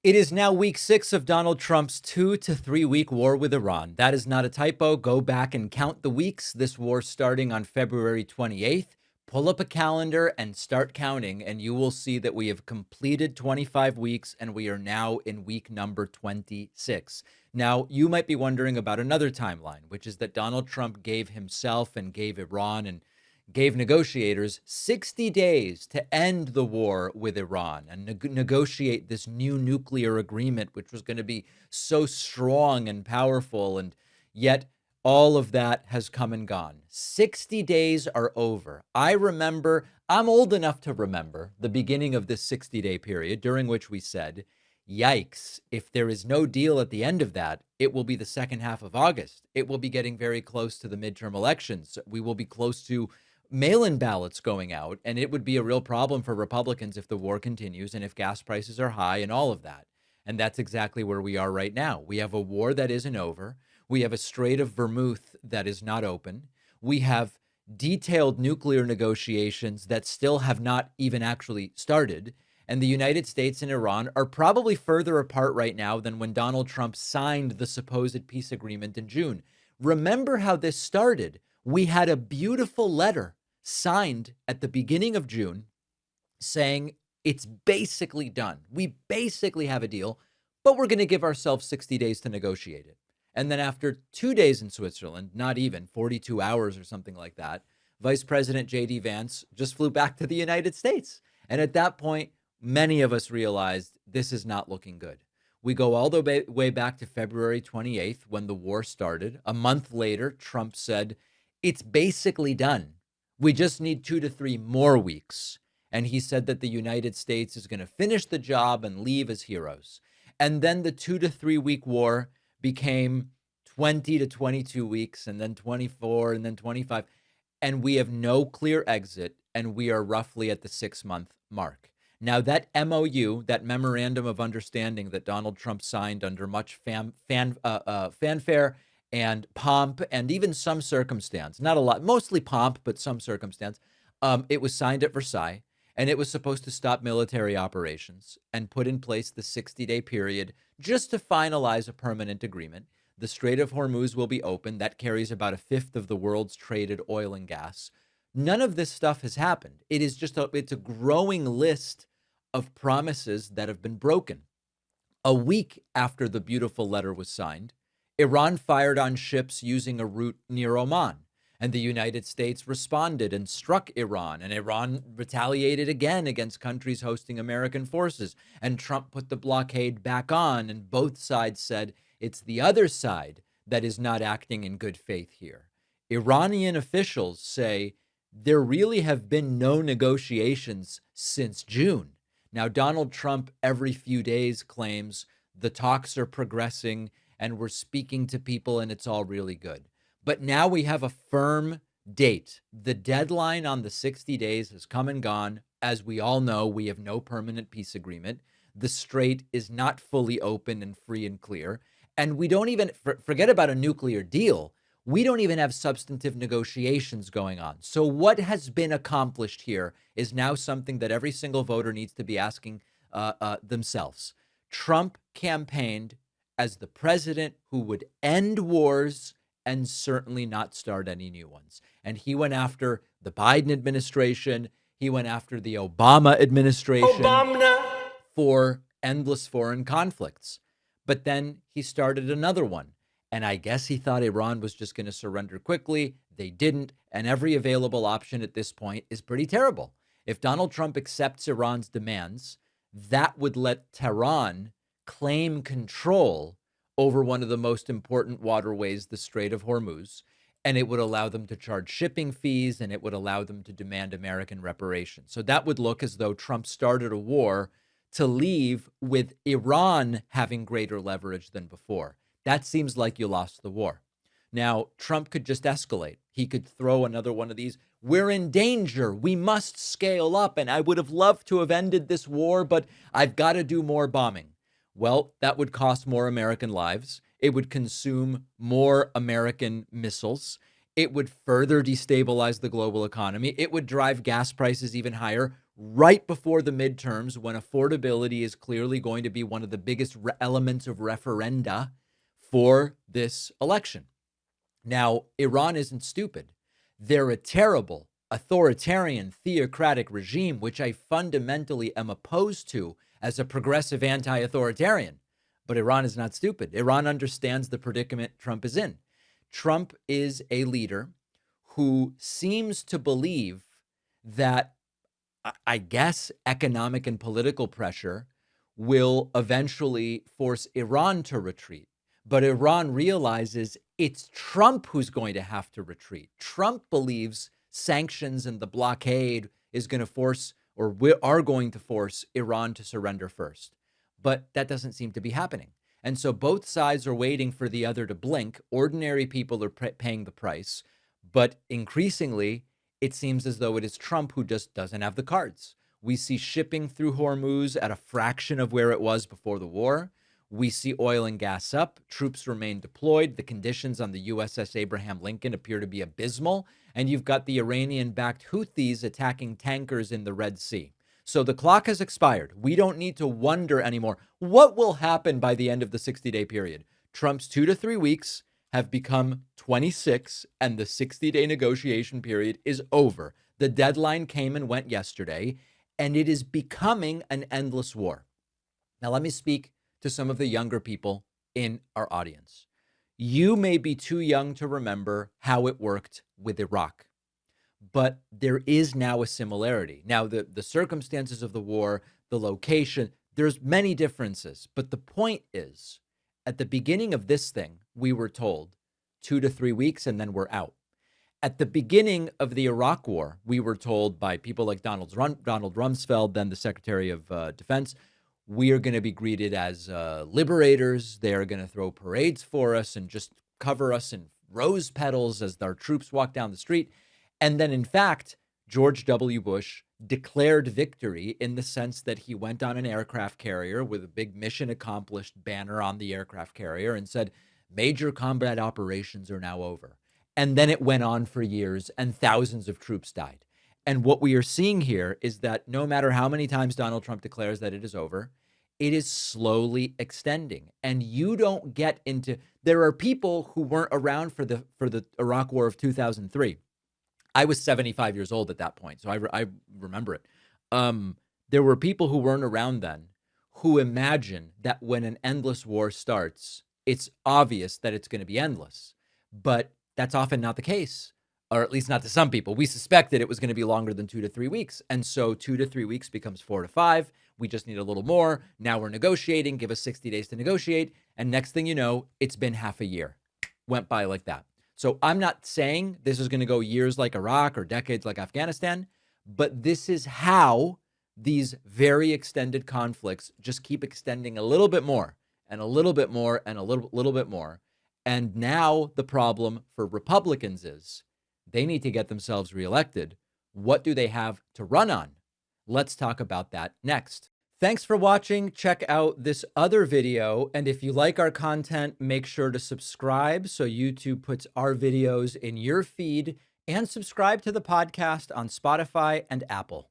It is now week 6 of Donald Trump's 2 to 3 week war with Iran. That is not a typo. Go back and count the weeks. This war starting on February 28th. Pull up a calendar and start counting, and you will see that we have completed 25 weeks and we are now in week number 26. Now, you might be wondering about another timeline, which is that Donald Trump gave himself and gave Iran and gave negotiators 60 days to end the war with Iran and negotiate this new nuclear agreement, which was going to be so strong and powerful. And yet, all of that has come and gone. 60 days are over. I'm old enough to remember the beginning of this 60-day period during which we said, yikes, if there is no deal at the end of that, it will be the second half of August. It will be getting very close to the midterm elections. We will be close to mail-in ballots going out, and it would be a real problem for Republicans if the war continues and if gas prices are high and all of that. And that's exactly where we are right now. We have a war that isn't over. We have a Strait of Hormuz that is not open. We have detailed nuclear negotiations that still have not even actually started. And the United States and Iran are probably further apart right now than when Donald Trump signed the supposed peace agreement in June. Remember how this started. We had a beautiful letter signed at the beginning of June saying it's basically done. We basically have a deal, but we're going to give ourselves 60 days to negotiate it. And then after 2 days in Switzerland, not even 42 hours or something like that, Vice President J.D. Vance just flew back to the United States. And at that point, many of us realized this is not looking good. We go all the way back to February 28th when the war started. A month later, Trump said, it's basically done. We just need 2 to 3 more weeks. And he said that the United States is going to finish the job and leave as heroes. And then the 2 to 3 week war became 20 to 22 weeks, and then 24, and then 25. And we have no clear exit, and we are roughly at the 6-month mark. Now, that MOU, that memorandum of understanding that Donald Trump signed under much fanfare and pomp and even some circumstance, not a lot, mostly pomp, but some circumstance, it was signed at Versailles, and it was supposed to stop military operations and put in place the 60-day period just to finalize a permanent agreement. The Strait of Hormuz will be open. That carries about a fifth of the world's traded oil and gas. None of this stuff has happened. It is just it's a growing list of promises that have been broken. A week after the beautiful letter was signed, Iran fired on ships using a route near Oman, and the United States responded and struck Iran, and Iran retaliated again against countries hosting American forces, and Trump put the blockade back on, and both sides said it's the other side that is not acting in good faith here. Iranian officials say there really have been no negotiations since June. Now, Donald Trump every few days claims the talks are progressing and we're speaking to people and it's all really good. But now we have a firm date. The deadline on the 60 days has come and gone. As we all know, we have no permanent peace agreement. The strait is not fully open and free and clear. And we don't even forget about a nuclear deal. We don't even have substantive negotiations going on. So what has been accomplished here is now something that every single voter needs to be asking themselves. Trump campaigned as the president who would end wars and certainly not start any new ones. And he went after the Biden administration. He went after the Obama administration for endless foreign conflicts. But then he started another one. And I guess he thought Iran was just going to surrender quickly. They didn't. And every available option at this point is pretty terrible. If Donald Trump accepts Iran's demands, that would let Tehran claim control over one of the most important waterways, the Strait of Hormuz. And it would allow them to charge shipping fees, and it would allow them to demand American reparations. So that would look as though Trump started a war to leave with Iran having greater leverage than before. That seems like you lost the war. Now, Trump could just escalate. He could throw another one of these. We're in danger. We must scale up. And I would have loved to have ended this war, but I've got to do more bombing. Well, that would cost more American lives. It would consume more American missiles. It would further destabilize the global economy. It would drive gas prices even higher. right before the midterms, when affordability is clearly going to be one of the biggest elements of referenda for this election. Now, Iran isn't stupid. They're a terrible, authoritarian, theocratic regime, which I fundamentally am opposed to as a progressive anti-authoritarian. But Iran is not stupid. Iran understands the predicament Trump is in. Trump is a leader who seems to believe that, I guess, economic and political pressure will eventually force Iran to retreat. But Iran realizes it's Trump who's going to have to retreat. Trump believes sanctions and the blockade is going to force, or we are going to force, Iran to surrender first. But that doesn't seem to be happening. And so both sides are waiting for the other to blink. Ordinary people are paying the price. But increasingly, it seems as though it is Trump who just doesn't have the cards. We see shipping through Hormuz at a fraction of where it was before the war. We see oil and gas up. Troops remain deployed. The conditions on the USS Abraham Lincoln appear to be abysmal. And you've got the Iranian-backed Houthis attacking tankers in the Red Sea. So the clock has expired. We don't need to wonder anymore. What will happen by the end of the 60-day period? Trump's 2 to 3 weeks have become 26, and the 60-day negotiation period is over. The deadline came and went yesterday, and it is becoming an endless war. Now, let me speak to some of the younger people in our audience. You may be too young to remember how it worked with Iraq, but there is now a similarity. Now, the circumstances of the war, the location, there's many differences, but the point is, at the beginning of this thing, we were told 2 to 3 weeks and then we're out. At the beginning of the Iraq War, we were told by people like Donald Rumsfeld, then the Secretary of Defense, we are going to be greeted as liberators. They are going to throw parades for us and just cover us in rose petals as our troops walk down the street. And then, in fact, George W. Bush declared victory in the sense that he went on an aircraft carrier with a big mission accomplished banner on the aircraft carrier and said, major combat operations are now over. And then it went on for years and thousands of troops died. And what we are seeing here is that no matter how many times Donald Trump declares that it is over, it is slowly extending. And you don't get into, there are people who weren't around for the Iraq War of 2003. I was 75 years old at that point, so I remember it. There were people who weren't around then who imagine that when an endless war starts, it's obvious that it's going to be endless. But that's often not the case, or at least not to some people. We suspected it was going to be longer than 2 to 3 weeks. And so 2 to 3 weeks becomes 4 to 5. We just need a little more. Now we're negotiating. Give us 60 days to negotiate. And next thing you know, it's been half a year. Went by like that. So I'm not saying this is going to go years like Iraq or decades like Afghanistan, but this is how these very extended conflicts just keep extending a little bit more and a little bit more and a little bit more. And now the problem for Republicans is they need to get themselves reelected. What do they have to run on? Let's talk about that next. Thanks for watching. Check out this other video. And if you like our content, make sure to subscribe so YouTube puts our videos in your feed, and subscribe to the podcast on Spotify and Apple.